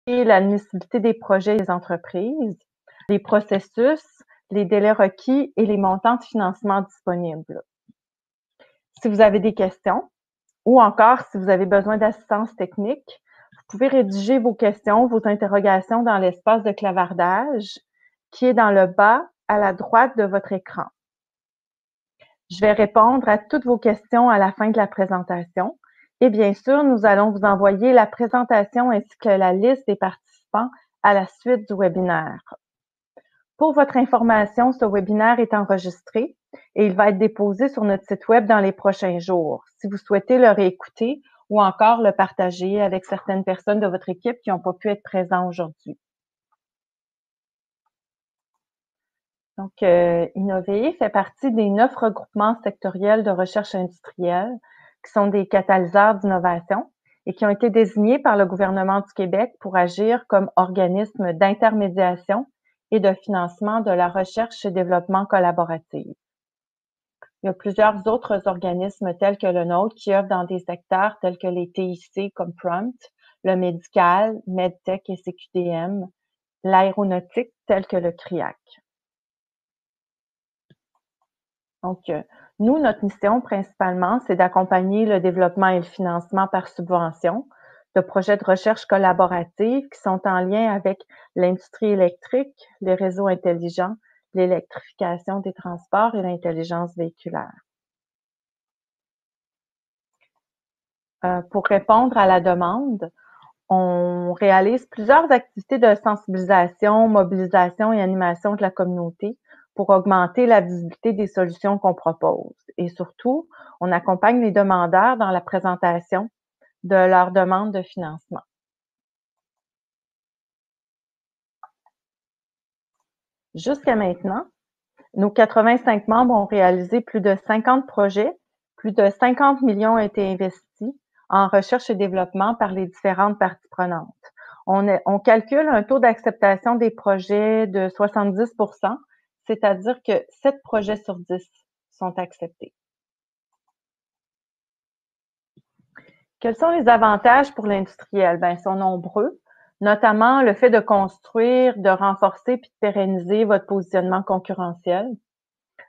l'admissibilité des projets des entreprises, les processus, les délais requis et les montants de financement disponibles. Si vous avez des questions ou encore si vous avez besoin d'assistance technique, vous pouvez rédiger vos questions, vos interrogations dans l'espace de clavardage qui est dans le bas à la droite de votre écran. Je vais répondre à toutes vos questions à la fin de la présentation. Et bien sûr, nous allons vous envoyer la présentation ainsi que la liste des participants à la suite du webinaire. Pour votre information, ce webinaire est enregistré et il va être déposé sur notre site web dans les prochains jours. Si vous souhaitez le réécouter ou encore le partager avec certaines personnes de votre équipe qui n'ont pas pu être présentes aujourd'hui. Donc, Innover fait partie des 9 regroupements sectoriels de recherche industrielle qui sont des catalyseurs d'innovation et qui ont été désignés par le gouvernement du Québec pour agir comme organisme d'intermédiation et de financement de la recherche et développement collaborative. Il y a plusieurs autres organismes tels que le nôtre qui œuvrent dans des secteurs tels que les TIC comme Prompt, le médical, MedTech et CQDM, l'aéronautique tel que le CRIAC. Donc, nous, notre mission principalement, c'est d'accompagner le développement et le financement par subvention de projets de recherche collaboratifs qui sont en lien avec l'industrie électrique, les réseaux intelligents, l'électrification des transports et l'intelligence véhiculaire. Pour répondre à la demande, on réalise plusieurs activités de sensibilisation, mobilisation et animation de la communauté pour augmenter la visibilité des solutions qu'on propose. Et surtout, on accompagne les demandeurs dans la présentation de leurs demandes de financement. Jusqu'à maintenant, nos 85 membres ont réalisé plus de 50 projets, plus de 50 millions ont été investis en recherche et développement par les différentes parties prenantes. On calcule un taux d'acceptation des projets de 70%, c'est-à-dire que 7 projets sur 10 sont acceptés. Quels sont les avantages pour l'industriel? Ils sont nombreux, notamment le fait de construire, de renforcer puis de pérenniser votre positionnement concurrentiel.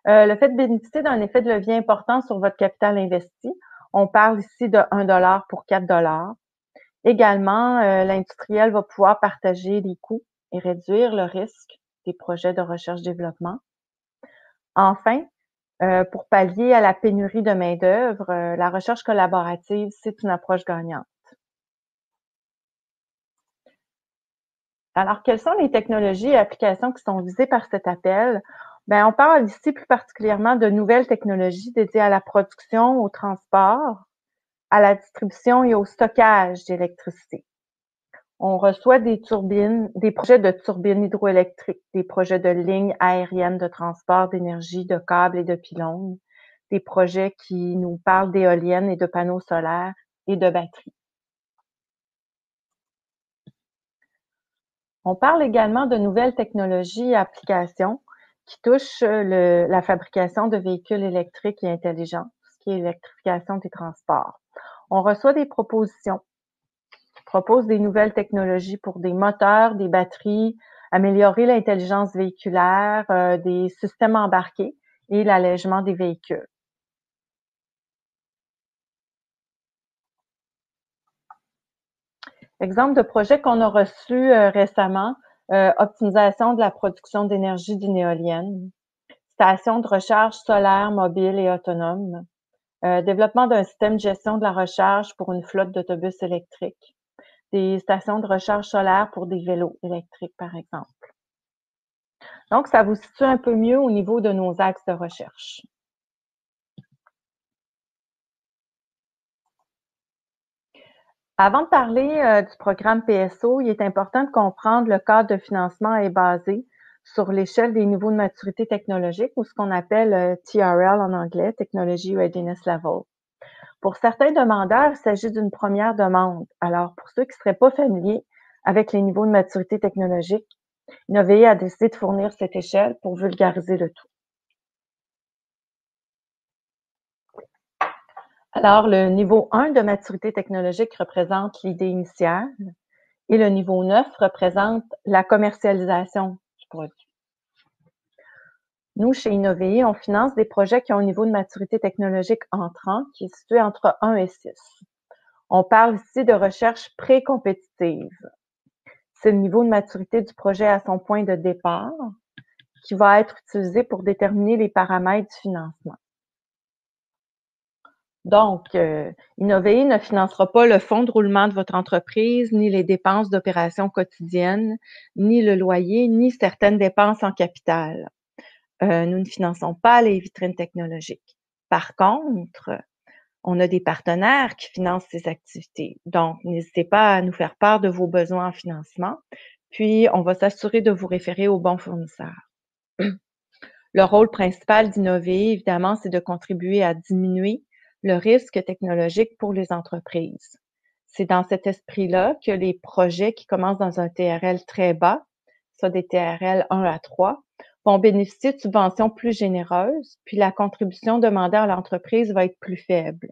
Le fait de bénéficier d'un effet de levier important sur votre capital investi. On parle ici de 1 $ pour 4 $. Également, l'industriel va pouvoir partager les coûts et réduire le risque des projets de recherche-développement. Enfin, pour pallier à la pénurie de main-d'œuvre, la recherche collaborative, c'est une approche gagnante. Alors, quelles sont les technologies et applications qui sont visées par cet appel? On parle ici plus particulièrement de nouvelles technologies dédiées à la production, au transport, à la distribution et au stockage d'électricité. On reçoit des projets de turbines hydroélectriques, des projets de lignes aériennes de transport d'énergie, de câbles et de pylônes, des projets qui nous parlent d'éoliennes et de panneaux solaires et de batteries. On parle également de nouvelles technologies et applications qui touchent la fabrication de véhicules électriques et intelligents, ce qui est l'électrification des transports. On reçoit des propositions qui proposent des nouvelles technologies pour des moteurs, des batteries, améliorer l'intelligence véhiculaire, des systèmes embarqués et l'allègement des véhicules. Exemple de projet qu'on a reçu récemment, optimisation de la production d'énergie d'une éolienne, station de recharge solaire mobile et autonome, développement d'un système de gestion de la recharge pour une flotte d'autobus électriques, des stations de recharge solaire pour des vélos électriques, par exemple. Donc, ça vous situe un peu mieux au niveau de nos axes de recherche. Avant de parler du programme PSO, il est important de comprendre le cadre de financement est basé sur l'échelle des niveaux de maturité technologique ou ce qu'on appelle TRL en anglais, Technology Readiness Level. Pour certains demandeurs, il s'agit d'une première demande. Alors, pour ceux qui ne seraient pas familiers avec les niveaux de maturité technologique, Innover a décidé de fournir cette échelle pour vulgariser le tout. Alors, le niveau 1 de maturité technologique représente l'idée initiale. Et le niveau 9 représente la commercialisation du produit. Nous, chez Innovei, on finance des projets qui ont un niveau de maturité technologique entrant qui est situé entre 1 et 6. On parle ici de recherche pré-compétitive. C'est le niveau de maturité du projet à son point de départ qui va être utilisé pour déterminer les paramètres du financement. Donc, Innovei ne financera pas le fonds de roulement de votre entreprise, ni les dépenses d'opérations quotidiennes, ni le loyer, ni certaines dépenses en capital. Nous ne finançons pas les vitrines technologiques. Par contre, on a des partenaires qui financent ces activités. Donc, n'hésitez pas à nous faire part de vos besoins en financement, puis on va s'assurer de vous référer aux bons fournisseurs. Le rôle principal d'Innovei, évidemment, c'est de contribuer à diminuer le risque technologique pour les entreprises. C'est dans cet esprit-là que les projets qui commencent dans un TRL très bas, soit des TRL 1 à 3, vont bénéficier de subventions plus généreuses, puis la contribution demandée à l'entreprise va être plus faible.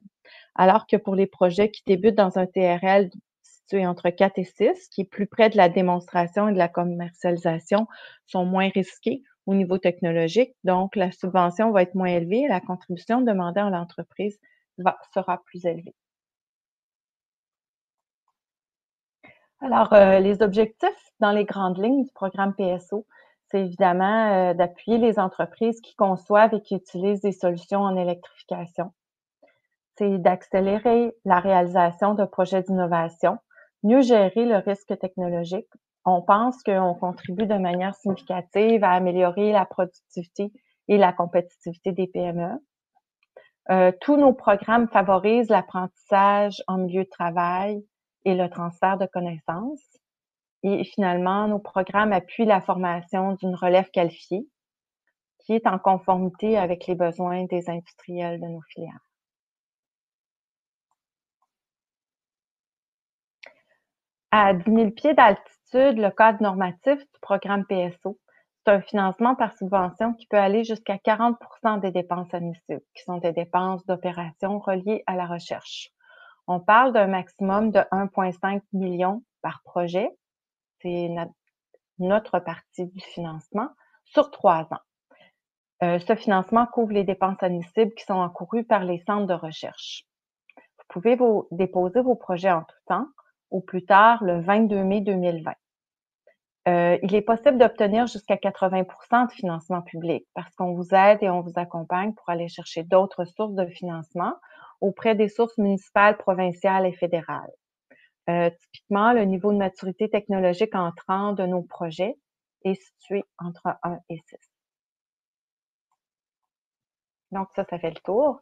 Alors que pour les projets qui débutent dans un TRL situé entre 4 et 6, qui est plus près de la démonstration et de la commercialisation, sont moins risqués au niveau technologique. Donc, la subvention va être moins élevée et la contribution demandée à l'entreprise sera plus élevée. Alors, les objectifs dans les grandes lignes du programme PSO, c'est évidemment d'appuyer les entreprises qui conçoivent et qui utilisent des solutions en électrification. C'est d'accélérer la réalisation de projets d'innovation, mieux gérer le risque technologique. On pense qu'on contribue de manière significative à améliorer la productivité et la compétitivité des PME. Tous nos programmes favorisent l'apprentissage en milieu de travail et le transfert de connaissances. Et finalement, nos programmes appuient la formation d'une relève qualifiée qui est en conformité avec les besoins des industriels de nos filières. À 10 000 pieds d'altitude, le cadre normatif du programme PSO, c'est un financement par subvention qui peut aller jusqu'à 40 des dépenses admissibles, qui sont des dépenses d'opérations reliées à la recherche. On parle d'un maximum de 1,5 million par projet. C'est notre partie du financement sur 3 ans. Ce financement couvre les dépenses admissibles qui sont encourues par les centres de recherche. Vous pouvez déposer vos projets en tout temps, au plus tard le 22 mai 2020. Il est possible d'obtenir jusqu'à 80 de financement public parce qu'on vous aide et on vous accompagne pour aller chercher d'autres sources de financement auprès des sources municipales, provinciales et fédérales. Typiquement, le niveau de maturité technologique entrant de nos projets est situé entre 1 et 6. Donc ça fait le tour.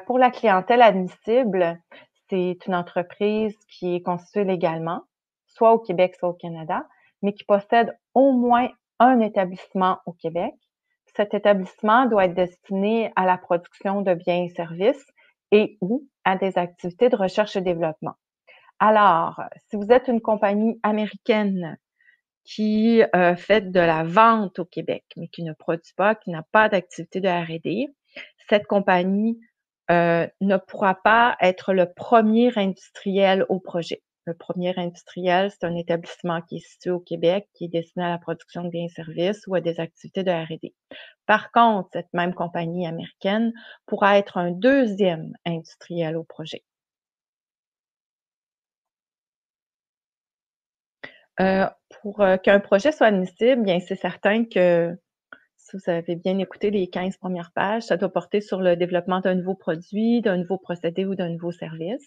Pour la clientèle admissible, c'est une entreprise qui est constituée légalement, soit au Québec, soit au Canada, mais qui possède au moins un établissement au Québec. Cet établissement doit être destiné à la production de biens et services et ou à des activités de recherche et développement. Alors, si vous êtes une compagnie américaine qui fait de la vente au Québec, mais qui ne produit pas, qui n'a pas d'activité de R&D, cette compagnie ne pourra pas être le premier industriel au projet. Le premier industriel, c'est un établissement qui est situé au Québec, qui est destiné à la production de biens et services ou à des activités de R&D. Par contre, cette même compagnie américaine pourra être un deuxième industriel au projet. Pour qu'un projet soit admissible, bien, c'est certain que si vous avez bien écouté les 15 premières pages, ça doit porter sur le développement d'un nouveau produit, d'un nouveau procédé ou d'un nouveau service.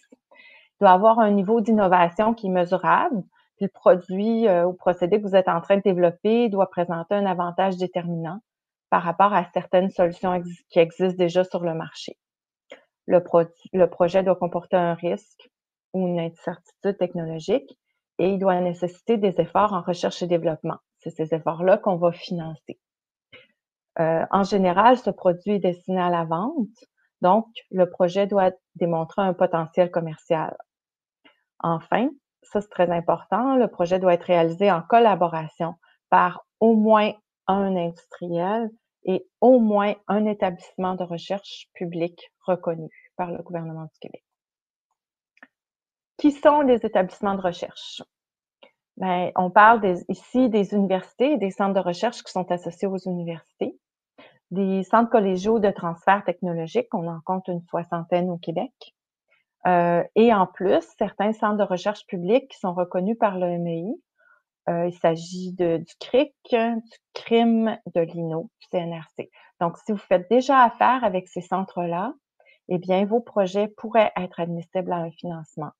Il doit avoir un niveau d'innovation qui est mesurable. Puis le produit ou procédé que vous êtes en train de développer doit présenter un avantage déterminant par rapport à certaines solutions qui existent déjà sur le marché. Le projet doit comporter un risque ou une incertitude technologique et il doit nécessiter des efforts en recherche et développement. C'est ces efforts-là qu'on va financer. En général, ce produit est destiné à la vente, donc le projet doit démontrer un potentiel commercial. Enfin, ça c'est très important, le projet doit être réalisé en collaboration par au moins un industriel et au moins un établissement de recherche public reconnu par le gouvernement du Québec. Qui sont les établissements de recherche? Ben, on parle ici des universités et des centres de recherche qui sont associés aux universités, des centres collégiaux de transfert technologique, on en compte une 60aine au Québec, et en plus, certains centres de recherche publics qui sont reconnus par le MEI. Il s'agit du CRIC, du CRIM, de l'INO, du CNRC. Donc, si vous faites déjà affaire avec ces centres-là, eh bien, vos projets pourraient être admissibles à un financement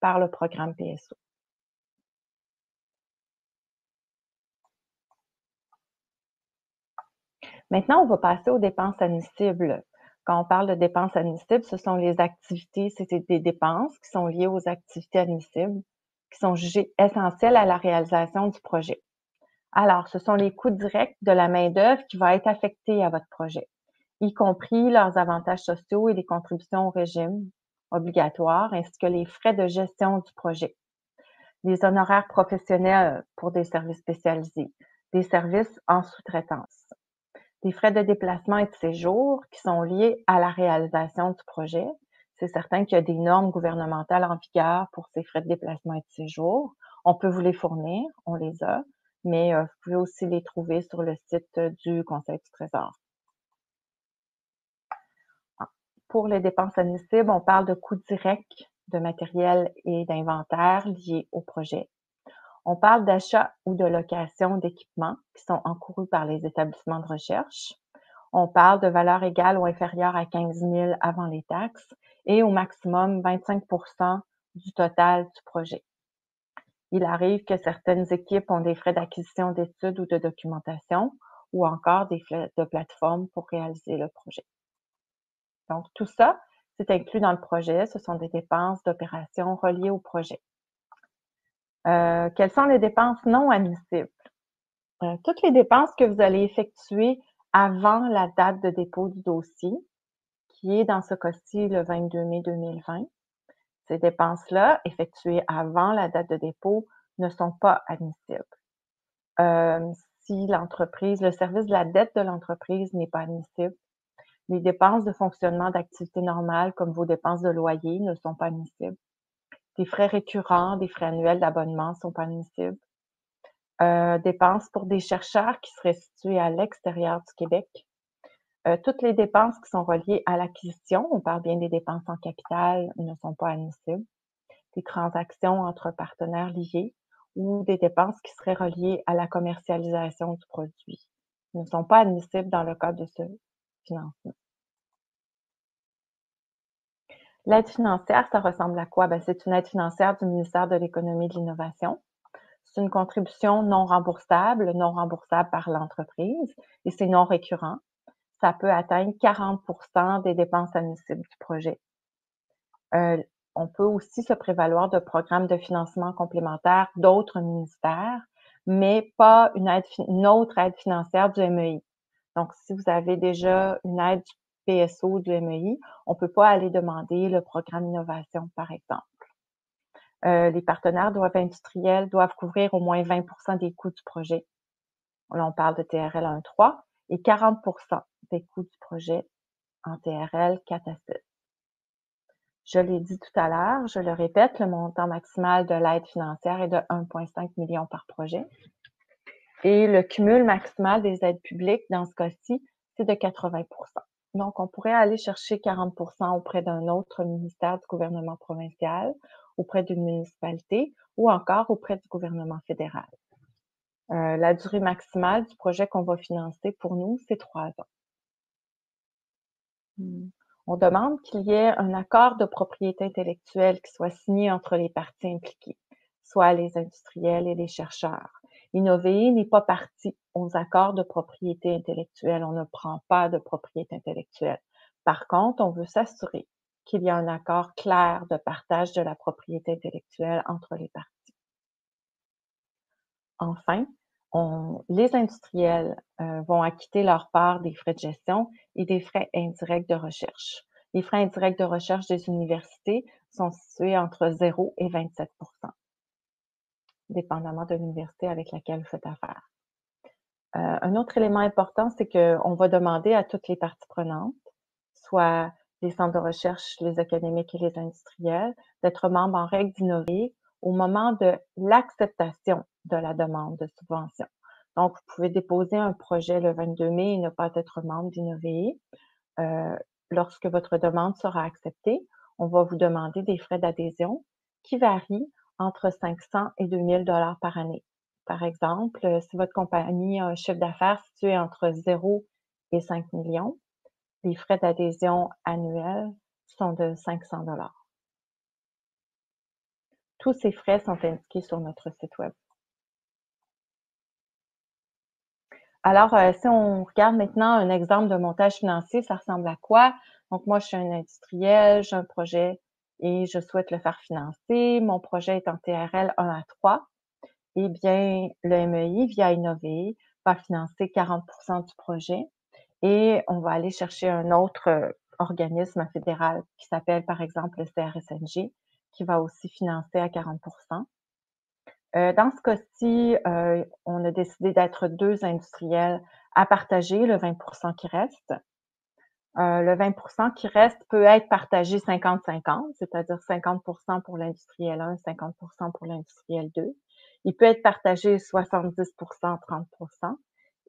par le programme PSO. Maintenant, on va passer aux dépenses admissibles. Quand on parle de dépenses admissibles, ce sont les activités, c'est des dépenses qui sont liées aux activités admissibles, qui sont jugées essentielles à la réalisation du projet. Alors, ce sont les coûts directs de la main-d'œuvre qui va être affectée à votre projet, y compris leurs avantages sociaux et les contributions au régime obligatoire, ainsi que les frais de gestion du projet, les honoraires professionnels pour des services spécialisés, des services en sous-traitance, des frais de déplacement et de séjour qui sont liés à la réalisation du projet. C'est certain qu'il y a des normes gouvernementales en vigueur pour ces frais de déplacement et de séjour. On peut vous les fournir, on les a, mais vous pouvez aussi les trouver sur le site du Conseil du Trésor. Pour les dépenses admissibles, on parle de coûts directs de matériel et d'inventaire liés au projet. On parle d'achat ou de location d'équipements qui sont encourus par les établissements de recherche. On parle de valeur égale ou inférieure à 15 000 avant les taxes et au maximum 25 du total du projet. Il arrive que certaines équipes ont des frais d'acquisition d'études ou de documentation ou encore des frais de plateforme pour réaliser le projet. Donc, tout ça, c'est inclus dans le projet. Ce sont des dépenses d'opération reliées au projet. Quelles sont les dépenses non admissibles? Toutes les dépenses que vous allez effectuer avant la date de dépôt du dossier, qui est dans ce cas-ci le 22 mai 2020. Ces dépenses-là, effectuées avant la date de dépôt, ne sont pas admissibles. Si l'entreprise, le service de la dette de l'entreprise n'est pas admissible, les dépenses de fonctionnement d'activité normale, comme vos dépenses de loyer, ne sont pas admissibles. Des frais récurrents, des frais annuels d'abonnement ne sont pas admissibles. Dépenses pour des chercheurs qui seraient situés à l'extérieur du Québec. Toutes les dépenses qui sont reliées à l'acquisition, on parle bien des dépenses en capital, ne sont pas admissibles. Des transactions entre partenaires liés ou des dépenses qui seraient reliées à la commercialisation du produit ne sont pas admissibles dans le cadre de ce financement. L'aide financière, ça ressemble à quoi? Ben, c'est une aide financière du ministère de l'Économie et de l'Innovation. C'est une contribution non remboursable par l'entreprise et c'est non récurrent. Ça peut atteindre 40 des dépenses admissibles du projet. On peut aussi se prévaloir de programmes de financement complémentaires d'autres ministères, mais pas une autre aide financière du MEI. Donc, si vous avez déjà une aide du PSO du MEI, on ne peut pas aller demander le programme innovation, par exemple. Les partenaires industriels doivent couvrir au moins 20 des coûts du projet. Là, on parle de TRL 1.3 et 40 des coûts du projet en TRL 4 à 6. Je l'ai dit tout à l'heure, je le répète, le montant maximal de l'aide financière est de 1,5 million par projet. Et le cumul maximal des aides publiques, dans ce cas-ci, c'est de 80 Donc, on pourrait aller chercher 40 auprès d'un autre ministère du gouvernement provincial, auprès d'une municipalité ou encore auprès du gouvernement fédéral. La durée maximale du projet qu'on va financer pour nous, c'est 3 ans. On demande qu'il y ait un accord de propriété intellectuelle qui soit signé entre les parties impliquées, soit les industriels et les chercheurs. Innover n'est pas partie aux accords de propriété intellectuelle. On ne prend pas de propriété intellectuelle. Par contre, on veut s'assurer qu'il y a un accord clair de partage de la propriété intellectuelle entre les parties. Enfin, les industriels vont acquitter leur part des frais de gestion et des frais indirects de recherche. Les frais indirects de recherche des universités sont situés entre 0 et 27 dépendamment de l'université avec laquelle vous faites affaire. Un autre élément important, c'est qu'on va demander à toutes les parties prenantes, soit les centres de recherche, les académiques et les industriels, d'être membres en règle d'innover au moment de l'acceptation de la demande de subvention. Donc, vous pouvez déposer un projet le 22 mai et ne pas être membre d'Innovee. Lorsque votre demande sera acceptée, on va vous demander des frais d'adhésion qui varient entre 500 et 2 000 $ par année. Par exemple, si votre compagnie a un chiffre d'affaires situé entre 0 et 5 millions, les frais d'adhésion annuels sont de 500 $. Tous ces frais sont indiqués sur notre site web. Alors, si on regarde maintenant un exemple de montage financier, ça ressemble à quoi? Donc, moi, je suis un industriel, j'ai un projet et je souhaite le faire financer. Mon projet est en TRL 1 à 3. Eh bien, le MEI, via Innovee, va financer 40 du projet et on va aller chercher un autre organisme fédéral qui s'appelle, par exemple, le CRSNG, qui va aussi financer à 40 Dans ce cas-ci, on a décidé d'être 2 industriels à partager le 20 qui reste. Le 20 qui reste peut être partagé 50-50, c'est-à-dire 50 pour l'industriel 1, 50 pour l'industriel 2. Il peut être partagé 70 30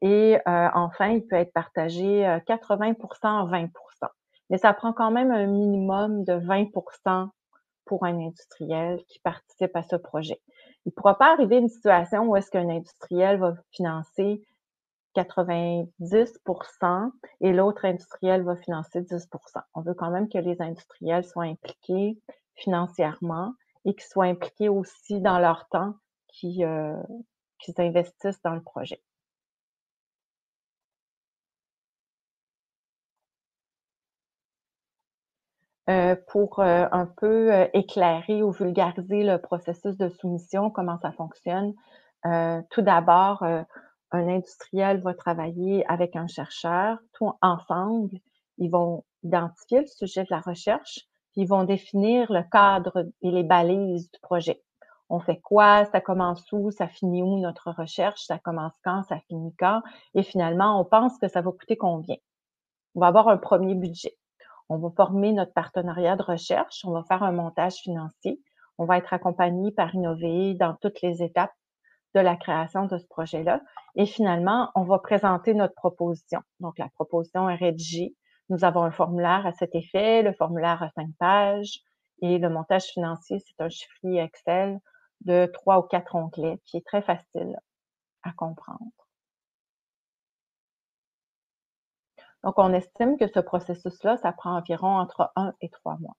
et enfin, il peut être partagé 80 20 Mais ça prend quand même un minimum de 20 pour un industriel qui participe à ce projet. Il ne pourra pas arriver une situation où est-ce qu'un industriel va financer 90 et l'autre industriel va financer 10 On veut quand même que les industriels soient impliqués financièrement et qu'ils soient impliqués aussi dans leur temps, qu'ils investissent dans le projet. Pour un peu éclairer ou vulgariser le processus de soumission, comment ça fonctionne. Tout d'abord, un industriel va travailler avec un chercheur, tout ensemble. Ils vont identifier le sujet de la recherche, puis ils vont définir le cadre et les balises du projet. On fait quoi? Ça commence où? Ça finit où notre recherche? Ça commence quand? Ça finit quand? Et finalement, on pense que ça va coûter combien? On va avoir un premier budget. On va former notre partenariat de recherche, on va faire un montage financier, on va être accompagné par Innovee dans toutes les étapes de la création de ce projet-là. Et finalement, on va présenter notre proposition. Donc, la proposition est rédigée. Nous avons un formulaire à cet effet. Le formulaire a 5 pages. Et le montage financier, c'est un chiffrier Excel de 3 ou 4 onglets qui est très facile à comprendre. Donc, on estime que ce processus-là, ça prend environ entre 1 et 3 mois.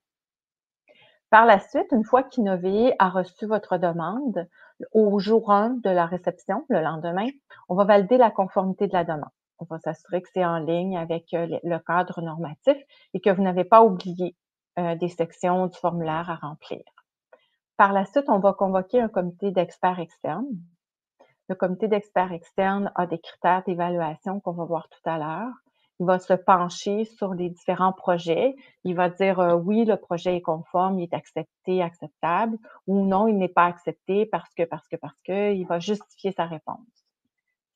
Par la suite, une fois qu'Innovee a reçu votre demande, au jour 1 de la réception, le lendemain, on va valider la conformité de la demande. On va s'assurer que c'est en ligne avec le cadre normatif et que vous n'avez pas oublié des sections du formulaire à remplir. Par la suite, on va convoquer un comité d'experts externes. Le comité d'experts externes a des critères d'évaluation qu'on va voir tout à l'heure. Il va se pencher sur les différents projets. Il va dire oui, le projet est conforme, il est accepté, acceptable, ou non, il n'est pas accepté parce que. Il va justifier sa réponse.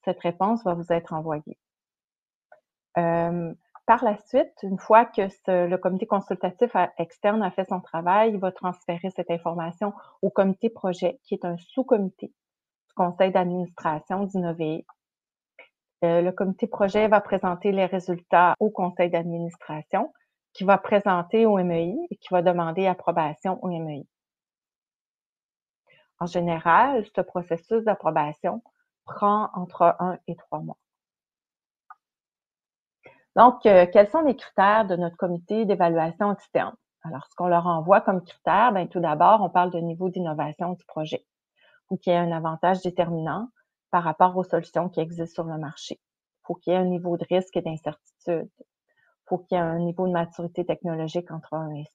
Cette réponse va vous être envoyée. Par la suite, une fois que le comité consultatif externe a fait son travail, il va transférer cette information au comité projet, qui est un sous-comité du conseil d'administration d'Innovee. Le comité projet va présenter les résultats au conseil d'administration, qui va présenter au MEI et qui va demander approbation au MEI. En général, ce processus d'approbation prend entre 1 et 3 mois. Donc, quels sont les critères de notre comité d'évaluation externe? Alors, ce qu'on leur envoie comme critères, tout d'abord, on parle de niveau d'innovation du projet, ou qu'il y ait un avantage déterminant par rapport aux solutions qui existent sur le marché. Il faut qu'il y ait un niveau de risque et d'incertitude. Il faut qu'il y ait un niveau de maturité technologique entre 1 et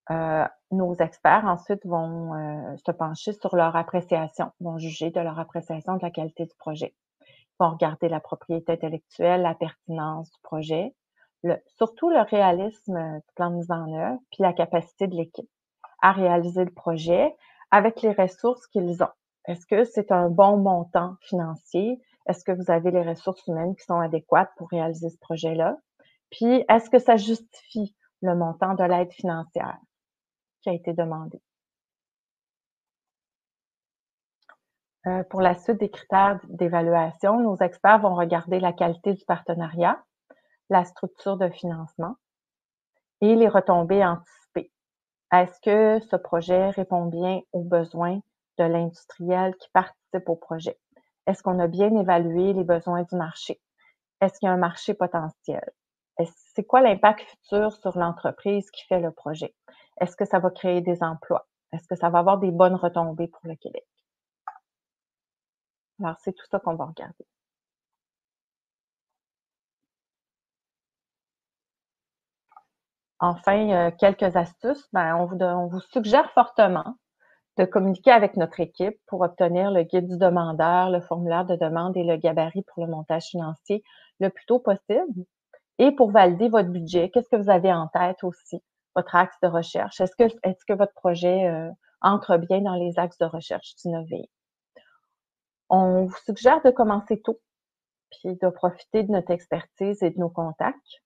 6. Nos experts ensuite vont se pencher sur leur appréciation, vont juger de leur appréciation de la qualité du projet. Ils vont regarder la propriété intellectuelle, la pertinence du projet, surtout le réalisme du plan de mise en œuvre, puis la capacité de l'équipe à réaliser le projet avec les ressources qu'ils ont. Est-ce que c'est un bon montant financier? Est-ce que vous avez les ressources humaines qui sont adéquates pour réaliser ce projet-là? Puis, est-ce que ça justifie le montant de l'aide financière qui a été demandée? Pour la suite des critères d'évaluation, nos experts vont regarder la qualité du partenariat, la structure de financement et les retombées anticipées. Est-ce que ce projet répond bien aux besoins de l'industriel qui participe au projet? Est-ce qu'on a bien évalué les besoins du marché? Est-ce qu'il y a un marché potentiel? C'est quoi l'impact futur sur l'entreprise qui fait le projet? Est-ce que ça va créer des emplois? Est-ce que ça va avoir des bonnes retombées pour le Québec? Alors, c'est tout ça qu'on va regarder. Enfin, quelques astuces. On vous suggère fortement de communiquer avec notre équipe pour obtenir le guide du demandeur, le formulaire de demande et le gabarit pour le montage financier le plus tôt possible. Et pour valider votre budget, qu'est-ce que vous avez en tête aussi? Votre axe de recherche. Est-ce que votre projet entre bien dans les axes de recherche d'Innover? On vous suggère de commencer tôt, puis de profiter de notre expertise et de nos contacts.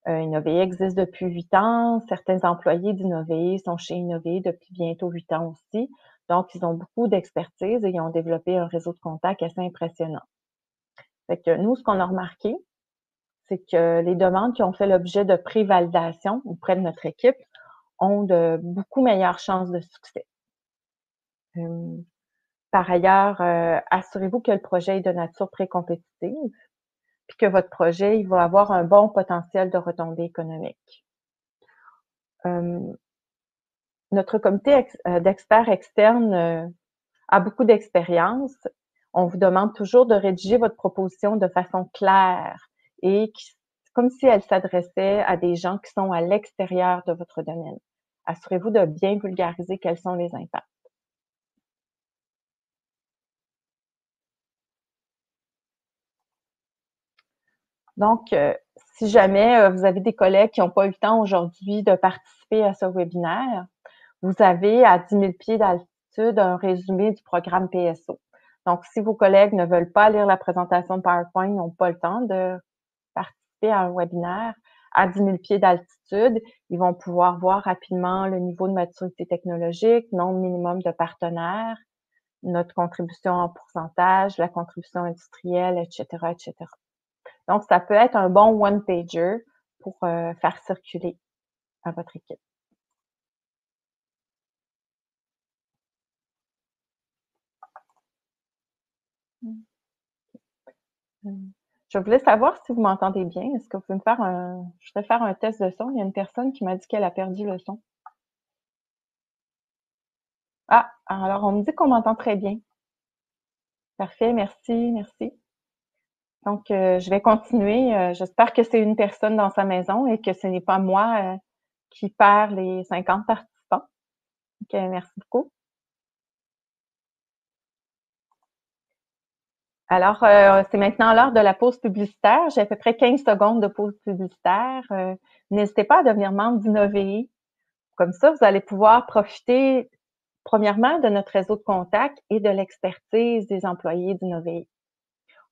Innover existe depuis 8 ans. Certains employés d'Innover sont chez Innover depuis bientôt 8 ans aussi. Donc, ils ont beaucoup d'expertise et ils ont développé un réseau de contacts assez impressionnant. Fait que nous, ce qu'on a remarqué, c'est que les demandes qui ont fait l'objet de prévalidation auprès de notre équipe ont de beaucoup meilleures chances de succès. Par ailleurs, assurez-vous que le projet est de nature précompétitive, puis que votre projet il va avoir un bon potentiel de retombée économique. Notre comité d'experts externes a beaucoup d'expérience. On vous demande toujours de rédiger votre proposition de façon claire et comme si elle s'adressait à des gens qui sont à l'extérieur de votre domaine. Assurez-vous de bien vulgariser quels sont les impacts. Donc, si jamais vous avez des collègues qui n'ont pas eu le temps aujourd'hui de participer à ce webinaire, vous avez à 10 000 pieds d'altitude un résumé du programme PSO. Donc, si vos collègues ne veulent pas lire la présentation de PowerPoint, n'ont pas le temps de participer à un webinaire à 10 000 pieds d'altitude, ils vont pouvoir voir rapidement le niveau de maturité technologique, nombre minimum de partenaires, notre contribution en pourcentage, la contribution industrielle, etc., etc. Donc, ça peut être un bon one-pager pour faire circuler à votre équipe. Je voulais savoir si vous m'entendez bien. Est-ce que vous pouvez me faire je voudrais faire un test de son. Il y a une personne qui m'a dit qu'elle a perdu le son. Ah, alors on me dit qu'on m'entend très bien. Parfait, merci, merci. Donc, je vais continuer. J'espère que c'est une personne dans sa maison et que ce n'est pas moi qui perd les 50 participants. Donc, merci beaucoup. Alors, c'est maintenant l'heure de la pause publicitaire. J'ai à peu près 15 secondes de pause publicitaire. N'hésitez pas à devenir membre d'Innover. Comme ça, vous allez pouvoir profiter, premièrement, de notre réseau de contacts et de l'expertise des employés d'Innover.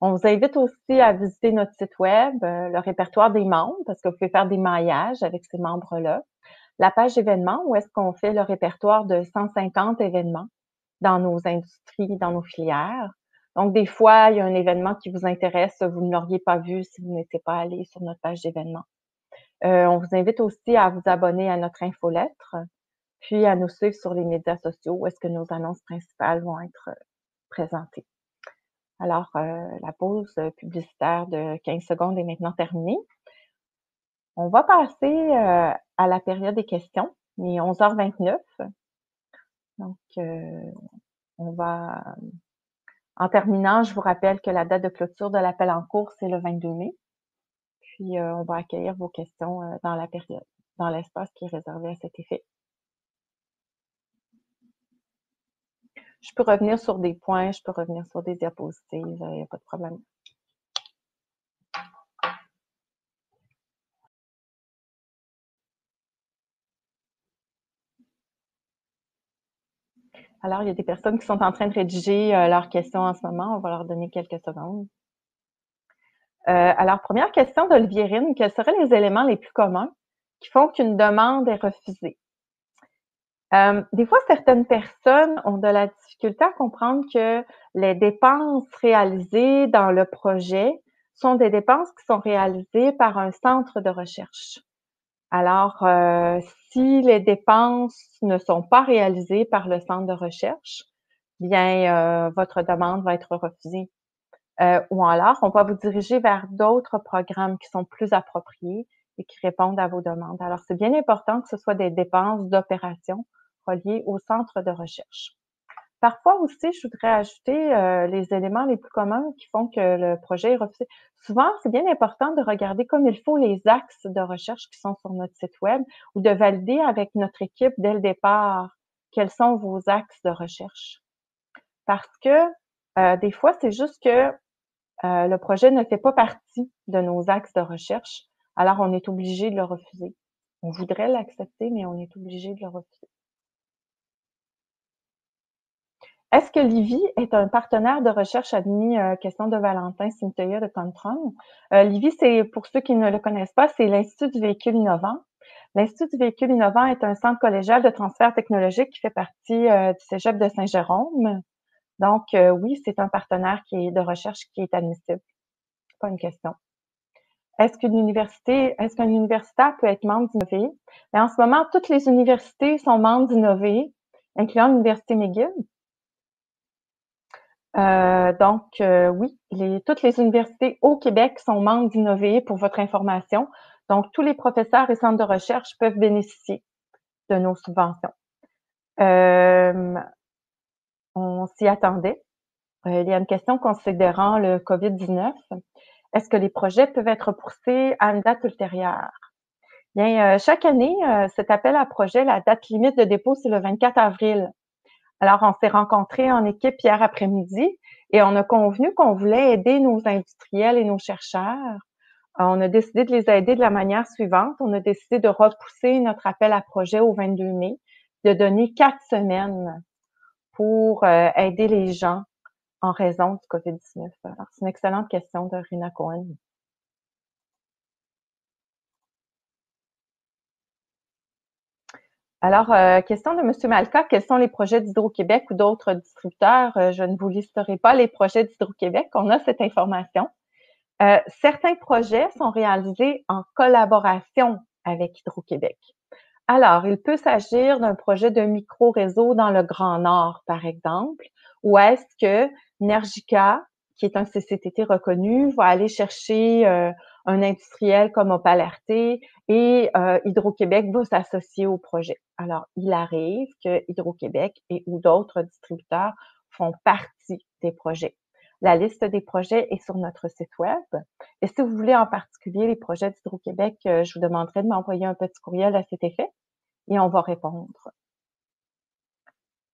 On vous invite aussi à visiter notre site web, le répertoire des membres, parce que vous pouvez faire des maillages avec ces membres-là. La page événements, où est-ce qu'on fait le répertoire de 150 événements dans nos industries, dans nos filières. Donc, des fois, il y a un événement qui vous intéresse, vous ne l'auriez pas vu si vous n'étiez pas allé sur notre page d'événements. On vous invite aussi à vous abonner à notre infolettre, puis à nous suivre sur les médias sociaux où est-ce que nos annonces principales vont être présentées. Alors, la pause publicitaire de 15 secondes est maintenant terminée. On va passer à la période des questions. Il est 11h29. Donc, on va... En terminant, je vous rappelle que la date de clôture de l'appel en cours, c'est le 22 mai. Puis, on va accueillir vos questions dans la période, dans l'espace qui est réservé à cet effet. Je peux revenir sur des points, je peux revenir sur des diapositives, il n'y a pas de problème. Alors, il y a des personnes qui sont en train de rédiger leurs questions en ce moment. On va leur donner quelques secondes. Alors, première question d'Olivier Rine. Quels seraient les éléments les plus communs qui font qu'une demande est refusée? Des fois, certaines personnes ont de la difficulté à comprendre que les dépenses réalisées dans le projet sont des dépenses qui sont réalisées par un centre de recherche. Alors, si les dépenses ne sont pas réalisées par le centre de recherche, bien, votre demande va être refusée. Ou alors, on va vous diriger vers d'autres programmes qui sont plus appropriés et qui répondent à vos demandes. Alors, c'est bien important que ce soit des dépenses d'opération reliées au centre de recherche. Parfois aussi, je voudrais ajouter les éléments les plus communs qui font que le projet est refusé. Souvent, c'est bien important de regarder comme il faut les axes de recherche qui sont sur notre site web ou de valider avec notre équipe dès le départ quels sont vos axes de recherche. Parce que des fois, c'est juste que le projet ne fait pas partie de nos axes de recherche, alors on est obligé de le refuser. On voudrait l'accepter, mais on est obligé de le refuser. Est-ce que Livy est un partenaire de recherche admis? Question de Valentin Cynthia de Tantron. Livy, c'est, pour ceux qui ne le connaissent pas, c'est l'Institut du véhicule innovant. L'Institut du véhicule innovant est un centre collégial de transfert technologique qui fait partie du Cégep de Saint-Jérôme. Donc, oui, c'est un partenaire de recherche qui est admissible. Pas une question. Est-ce qu'un universitaire peut être membre d'Innover? En ce moment, toutes les universités sont membres d'Innover, incluant l'Université McGill. Oui, toutes les universités au Québec sont membres d'Innover pour votre information. Donc, tous les professeurs et centres de recherche peuvent bénéficier de nos subventions. On s'y attendait. Il y a une question considérant le COVID-19. Est-ce que les projets peuvent être repoussés à une date ultérieure? Bien, chaque année, cet appel à projet, la date limite de dépôt, c'est le 24 avril. Alors, on s'est rencontrés en équipe hier après-midi et on a convenu qu'on voulait aider nos industriels et nos chercheurs. On a décidé de les aider de la manière suivante. On a décidé de repousser notre appel à projet au 22 mai, de donner 4 semaines pour aider les gens en raison du COVID-19. Alors, c'est une excellente question de Rina Cohen. Alors, question de Monsieur Malka, quels sont les projets d'Hydro-Québec ou d'autres distributeurs? Je ne vous listerai pas les projets d'Hydro-Québec, on a cette information. Certains projets sont réalisés en collaboration avec Hydro-Québec. Alors, il peut s'agir d'un projet de micro-réseau dans le Grand Nord, par exemple, ou est-ce que Nergica, qui est un CCTT reconnu, va aller chercher un industriel comme Opal RT et Hydro-Québec va s'associer au projet. Alors, il arrive que Hydro-Québec et ou d'autres distributeurs font partie des projets. La liste des projets est sur notre site web. Et si vous voulez en particulier les projets d'Hydro-Québec, je vous demanderai de m'envoyer un petit courriel à cet effet et on va répondre.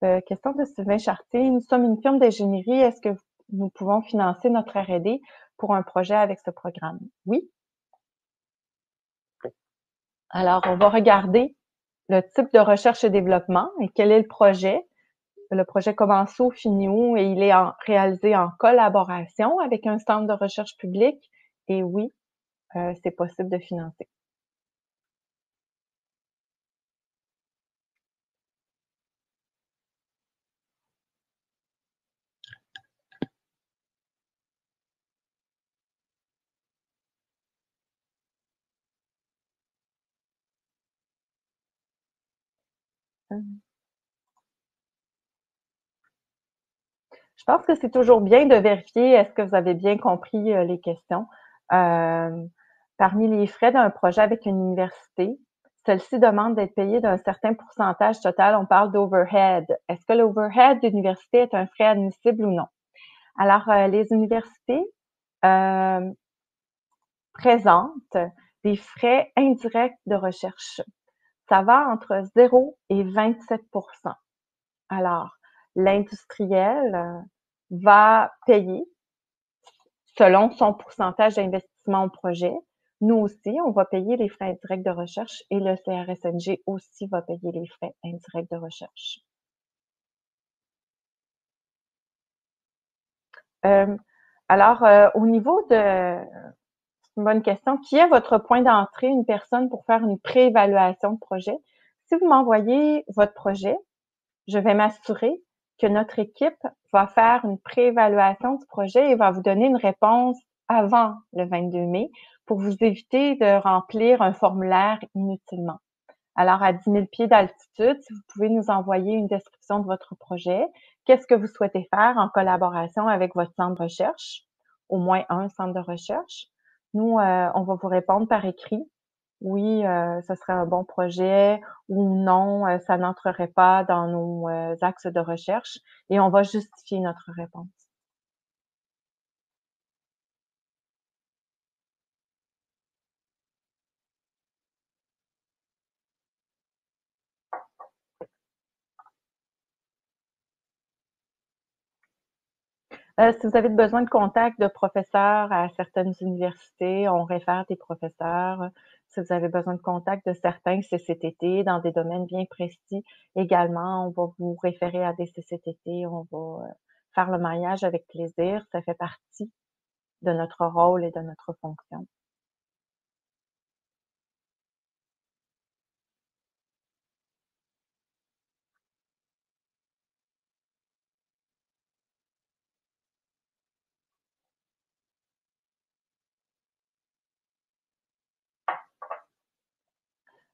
Question de Sylvain Chartier. Nous sommes une firme d'ingénierie. Est-ce que nous pouvons financer notre R&D pour un projet avec ce programme? Oui. Alors, on va regarder le type de recherche et développement et quel est le projet. Le projet commence où, finit où et il est réalisé en collaboration avec un centre de recherche public. Et oui, c'est possible de financer. Je pense que c'est toujours bien de vérifier est-ce que vous avez bien compris les questions. Parmi les frais d'un projet avec une université, celle-ci demande d'être payée d'un certain pourcentage total. On parle d'overhead. Est-ce que l'overhead d'université est un frais admissible ou non? Alors, les universités présentent des frais indirects de recherche. Ça va entre 0 et 27 %. Alors, l'industriel va payer selon son pourcentage d'investissement au projet. Nous aussi, on va payer les frais indirects de recherche et le CRSNG aussi va payer les frais indirects de recherche. Alors, au niveau de... C'est une bonne question. Qui est votre point d'entrée, une personne pour faire une préévaluation de projet? Si vous m'envoyez votre projet, je vais m'assurer que notre équipe va faire une préévaluation du projet et va vous donner une réponse avant le 22 mai pour vous éviter de remplir un formulaire inutilement. Alors, à 10 000 pieds d'altitude, si vous pouvez nous envoyer une description de votre projet, qu'est-ce que vous souhaitez faire en collaboration avec votre centre de recherche, au moins un centre de recherche. Nous, on va vous répondre par écrit. Oui, ce serait un bon projet ou non, ça n'entrerait pas dans nos axes de recherche et on va justifier notre réponse. Si vous avez besoin de contact de professeurs à certaines universités, on réfère des professeurs. Si vous avez besoin de contact de certains CCTT dans des domaines bien précis, également, on va vous référer à des CCTT. On va faire le maillage avec plaisir. Ça fait partie de notre rôle et de notre fonction.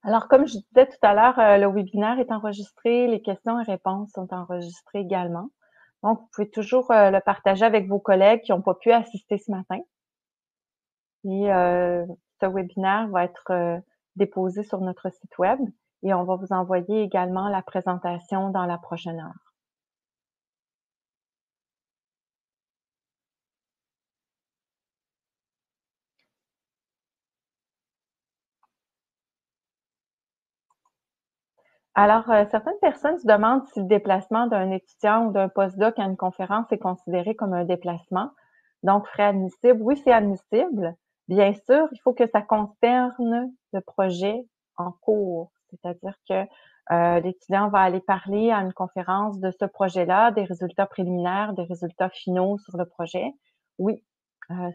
Alors, comme je disais tout à l'heure, le webinaire est enregistré, les questions et réponses sont enregistrées également. Donc, vous pouvez toujours le partager avec vos collègues qui n'ont pas pu assister ce matin. Et ce webinaire va être déposé sur notre site web et on va vous envoyer également la présentation dans la prochaine heure. Alors, certaines personnes se demandent si le déplacement d'un étudiant ou d'un postdoc à une conférence est considéré comme un déplacement, donc frais admissibles. Oui, c'est admissible. Bien sûr, il faut que ça concerne le projet en cours, c'est-à-dire que l'étudiant va aller parler à une conférence de ce projet-là, des résultats préliminaires, des résultats finaux sur le projet. Oui,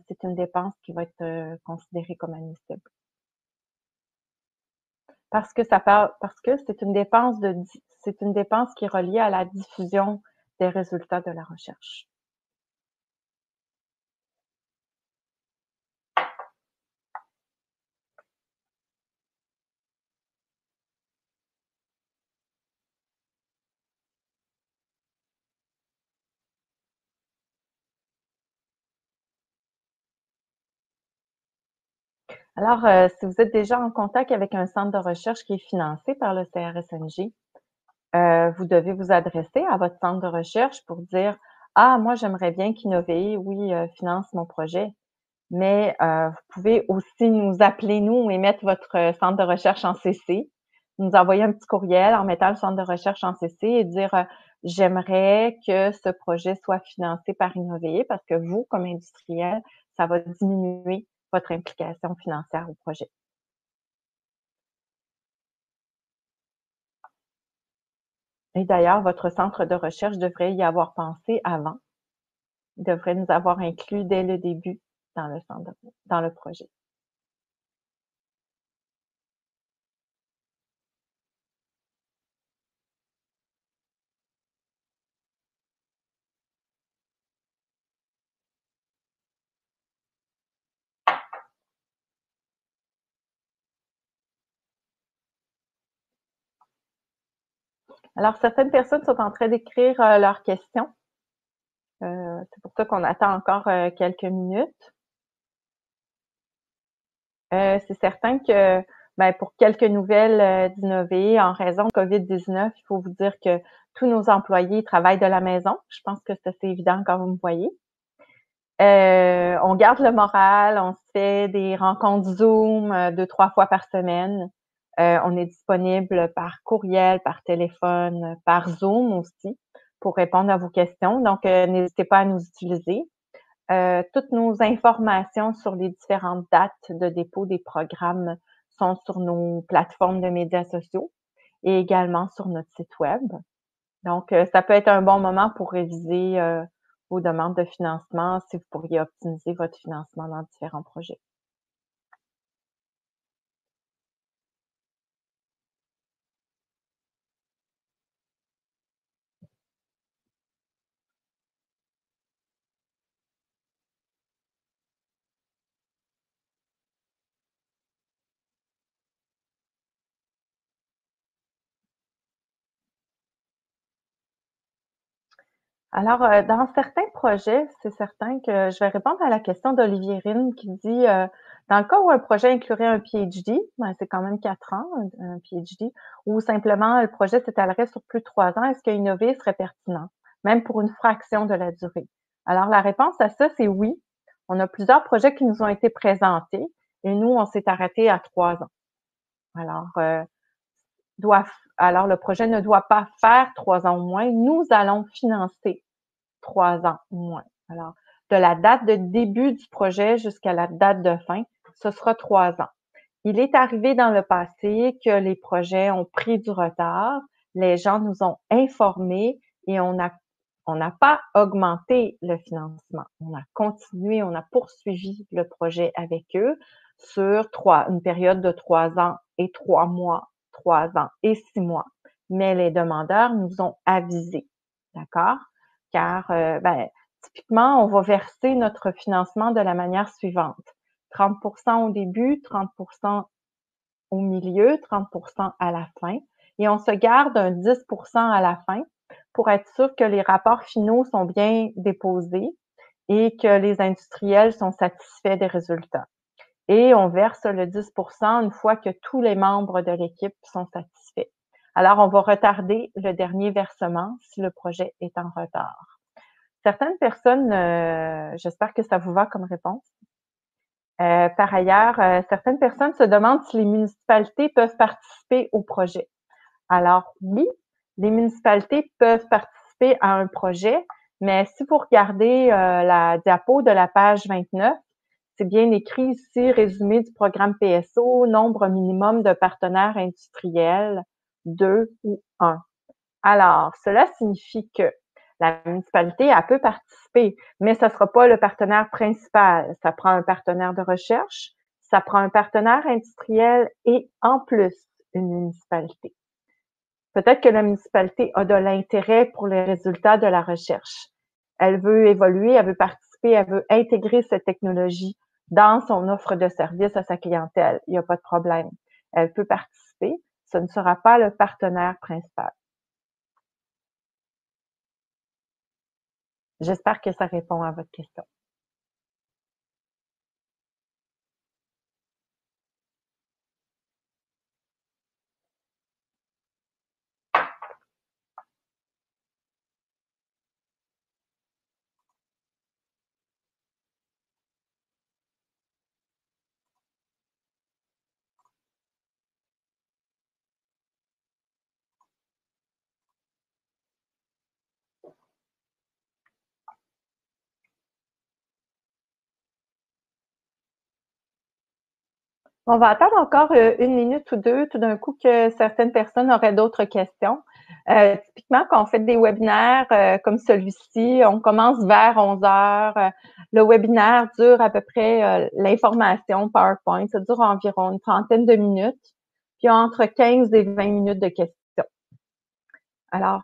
c'est une dépense qui va être considérée comme admissible. Parce que c'est une dépense qui est reliée à la diffusion des résultats de la recherche. Alors, si vous êtes déjà en contact avec un centre de recherche qui est financé par le CRSNJ, vous devez vous adresser à votre centre de recherche pour dire: «Ah, moi, j'aimerais bien qu'Innover, oui, finance mon projet». Mais vous pouvez aussi nous appeler, nous, et mettre votre centre de recherche en CC, nous envoyer un petit courriel en mettant le centre de recherche en CC et dire j'aimerais que ce projet soit financé par Innover parce que vous, comme industriel, ça va diminuer votre implication financière au projet. Et d'ailleurs, votre centre de recherche devrait y avoir pensé avant, devrait nous avoir inclus dès le début dans dans le projet. Alors, certaines personnes sont en train d'écrire leurs questions. C'est pour ça qu'on attend encore quelques minutes. C'est certain que pour quelques nouvelles d'Innover, en raison de COVID-19, il faut vous dire que tous nos employés travaillent de la maison. Je pense que c'est assez évident quand vous me voyez. On garde le moral, on se fait des rencontres Zoom 2, 3 fois par semaine. On est disponible par courriel, par téléphone, par Zoom aussi pour répondre à vos questions. Donc, n'hésitez pas à nous utiliser. Toutes nos informations sur les différentes dates de dépôt des programmes sont sur nos plateformes de médias sociaux et également sur notre site web. Donc, ça peut être un bon moment pour réviser vos demandes de financement si vous pourriez optimiser votre financement dans différents projets. Alors, dans certains projets, c'est certain que je vais répondre à la question d'Olivier Rine qui dit, dans le cas où un projet inclurait un PhD, ben, c'est quand même 4 ans, un PhD, ou simplement le projet s'étalerait sur plus de 3 ans, est-ce que innover serait pertinent, même pour une fraction de la durée? Alors, la réponse à ça, c'est oui. On a plusieurs projets qui nous ont été présentés et nous, on s'est arrêté à 3 ans. Alors, alors, le projet ne doit pas faire 3 ans ou moins. Nous allons financer 3 ans ou moins. Alors, de la date de début du projet jusqu'à la date de fin, ce sera 3 ans. Il est arrivé dans le passé que les projets ont pris du retard. Les gens nous ont informés et on n'a pas augmenté le financement. On a continué, on a poursuivi le projet avec eux sur une période de 3 ans et 3 mois, 3 ans et 6 mois. Mais les demandeurs nous ont avisés, d'accord? Car, typiquement, on va verser notre financement de la manière suivante. 30% au début, 30% au milieu, 30% à la fin. Et on se garde un 10% à la fin pour être sûr que les rapports finaux sont bien déposés et que les industriels sont satisfaits des résultats. Et on verse le 10% une fois que tous les membres de l'équipe sont satisfaits. Alors, on va retarder le dernier versement si le projet est en retard. Certaines personnes, j'espère que ça vous va comme réponse. Par ailleurs, certaines personnes se demandent si les municipalités peuvent participer au projet. Alors oui, les municipalités peuvent participer à un projet, mais si vous regardez la diapo de la page 29, c'est bien écrit ici, résumé du programme PSO, nombre minimum de partenaires industriels, 2 ou 1. Alors, cela signifie que la municipalité, elle peut participer, mais ça ne sera pas le partenaire principal. Ça prend un partenaire de recherche, ça prend un partenaire industriel et en plus, une municipalité. Peut-être que la municipalité a de l'intérêt pour les résultats de la recherche. Elle veut évoluer, elle veut participer, elle veut intégrer cette technologie dans son offre de service à sa clientèle. Il n'y a pas de problème. Elle peut participer. Ce ne sera pas le partenaire principal. J'espère que ça répond à votre question. On va attendre encore une minute ou deux, tout d'un coup que certaines personnes auraient d'autres questions. Typiquement, quand on fait des webinaires comme celui-ci, on commence vers 11 heures. Le webinaire dure à peu près, l'information PowerPoint, ça dure environ une trentaine de minutes, puis entre 15 et 20 minutes de questions. Alors,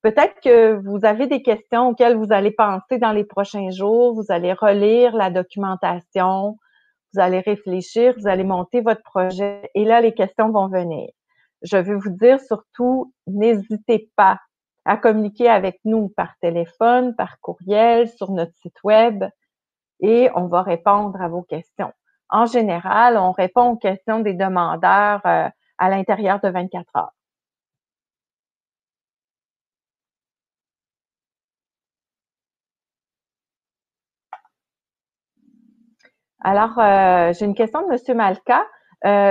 peut-être que vous avez des questions auxquelles vous allez penser dans les prochains jours, vous allez relire la documentation, vous allez réfléchir, vous allez monter votre projet et là, les questions vont venir. Je veux vous dire surtout, n'hésitez pas à communiquer avec nous par téléphone, par courriel, sur notre site web et on va répondre à vos questions. En général, on répond aux questions des demandeurs à l'intérieur de 24 heures. Alors, j'ai une question de Monsieur Malka.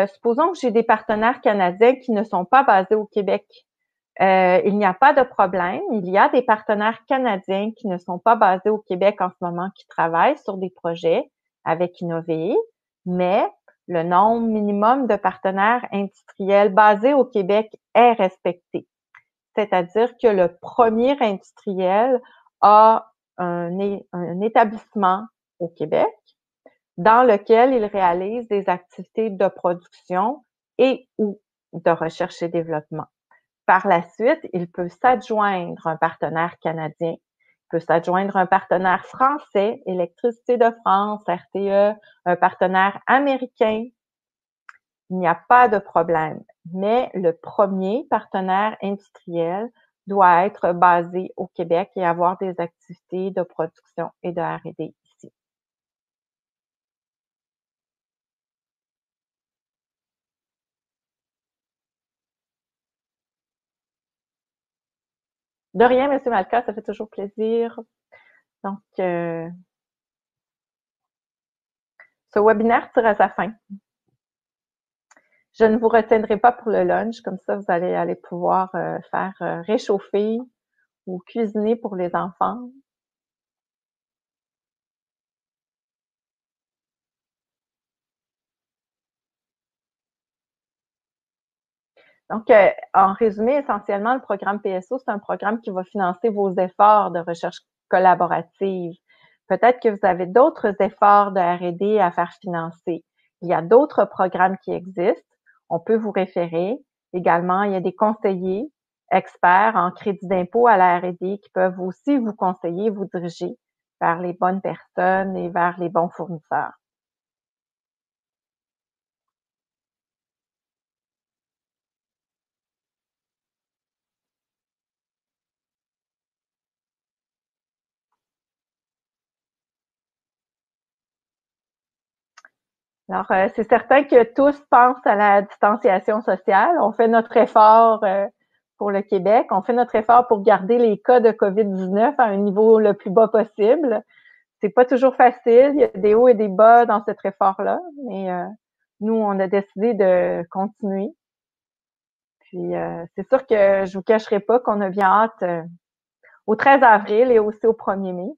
Supposons que j'ai des partenaires canadiens qui ne sont pas basés au Québec. Il n'y a pas de problème. Il y a des partenaires canadiens qui ne sont pas basés au Québec en ce moment, qui travaillent sur des projets avec Innover, mais le nombre minimum de partenaires industriels basés au Québec est respecté. C'est-à-dire que le premier industriel a un établissement au Québec dans lequel il réalise des activités de production et ou de recherche et développement. Par la suite, il peut s'adjoindre un partenaire canadien, il peut s'adjoindre un partenaire français, Électricité de France, RTE, un partenaire américain. Il n'y a pas de problème. Mais le premier partenaire industriel doit être basé au Québec et avoir des activités de production et de R&D ici. De rien, M. Malka, ça fait toujours plaisir. Donc, ce webinaire tire à sa fin. Je ne vous retiendrai pas pour le lunch, comme ça vous allez aller pouvoir faire réchauffer ou cuisiner pour les enfants. Donc, en résumé, essentiellement, le programme PSO, c'est un programme qui va financer vos efforts de recherche collaborative. Peut-être que vous avez d'autres efforts de R&D à faire financer. Il y a d'autres programmes qui existent. On peut vous référer. Également, il y a des conseillers experts en crédit d'impôt à la R&D qui peuvent aussi vous conseiller, vous diriger vers les bonnes personnes et vers les bons fournisseurs. Alors, c'est certain que tous pensent à la distanciation sociale. On fait notre effort pour le Québec. On fait notre effort pour garder les cas de COVID-19 à un niveau le plus bas possible. C'est pas toujours facile. Il y a des hauts et des bas dans cet effort-là, mais nous, on a décidé de continuer. Puis, c'est sûr que je vous cacherai pas qu'on a bien hâte au 13 avril et aussi au 1er mai.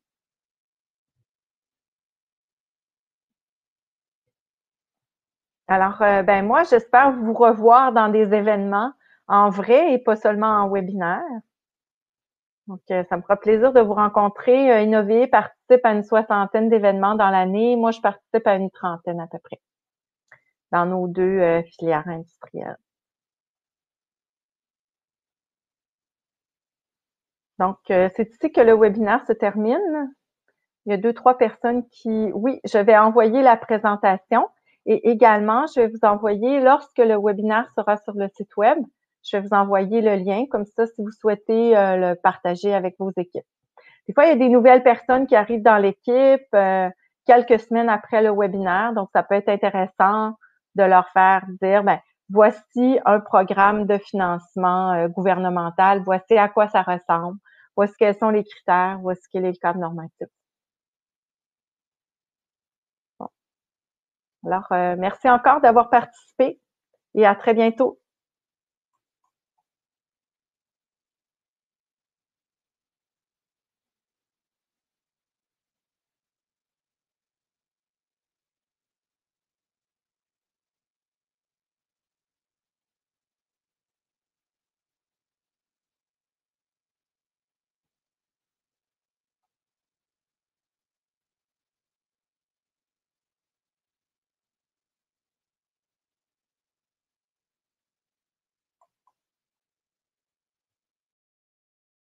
Alors, ben moi, j'espère vous revoir dans des événements en vrai et pas seulement en webinaire. Donc, ça me fera plaisir de vous rencontrer. Innover participe à une soixantaine d'événements dans l'année. Moi, je participe à une trentaine à peu près dans nos deux filières industrielles. Donc, c'est ici que le webinaire se termine. Il y a 2-3 personnes qui... Oui, je vais envoyer la présentation et également, je vais vous envoyer, lorsque le webinaire sera sur le site web, je vais vous envoyer le lien, comme ça, si vous souhaitez le partager avec vos équipes. Des fois, il y a des nouvelles personnes qui arrivent dans l'équipe quelques semaines après le webinaire, donc ça peut être intéressant de leur faire dire, ben, voici un programme de financement gouvernemental, voici à quoi ça ressemble, voici quels sont les critères, voici quel est le cadre normatif. Bon. Alors, merci encore d'avoir participé et à très bientôt.